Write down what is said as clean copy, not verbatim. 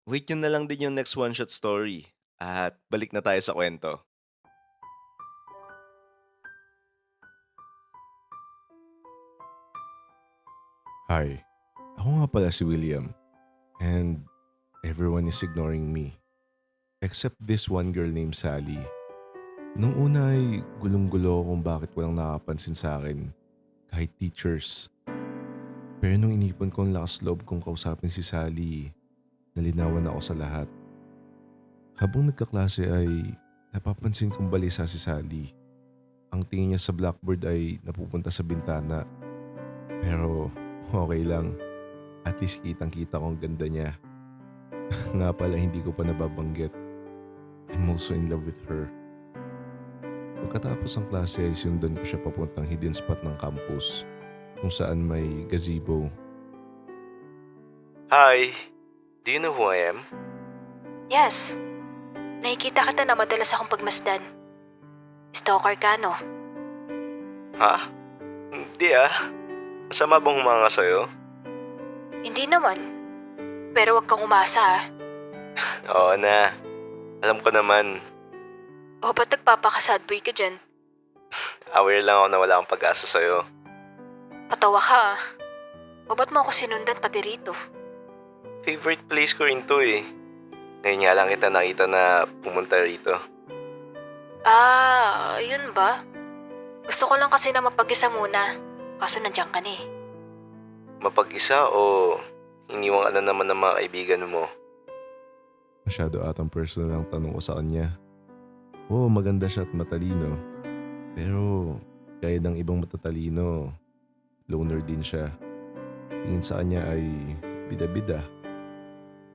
Wait yun na lang din yung next one-shot story. At balik na tayo sa kwento. Hi, ako nga pala si William and everyone is ignoring me except this one girl named Sally. Nung una ay gulong-gulo ako kung bakit walang nakapansin sa akin kahit teachers. Pero nung inipon ko ang lakas loob kong kausapin si Sally, nalinawan ako sa lahat. Habang nagkaklase ay napapansin kong balisa si Sally. Ang tingin niya sa blackboard ay napupunta sa bintana. Pero okay lang, at least kitang-kita ko ang ganda niya. Nga pala hindi ko pa nababanggit. I'm also in love with her. Pagkatapos ng klase ay sinundan ko siya papuntang hidden spot ng campus kung saan may gazebo. Hi! Do you know who I am? Yes, nakikita kita na madalas akong pagmasdan. Stalker ka, no? Ha? Hindi ah. Masama bang humanga sa'yo? Hindi naman. Pero wag kang umasa, ah. Oo na. Alam ko naman. O ba't nagpapaka-sad boy ka dyan? Aware lang ako na wala akong pag-asa sa'yo. Patawa ka, ah. O ba't mo ako sinundan pati rito? Favorite place ko rin to eh. Ngayon nga lang kita nakita na pumunta rito. Ah, yun ba? Gusto ko lang kasi na mapag-isa muna. Kaso nandiyan ka na eh. Mapag-isa o iniwang ka na naman ng mga kaibigan mo? Masyado atang personal ang tanong ko sa kanya. Oo, maganda siya at matalino. Pero gaya ng ibang matatalino, loner din siya. Tingin sa kanya ay bida-bida.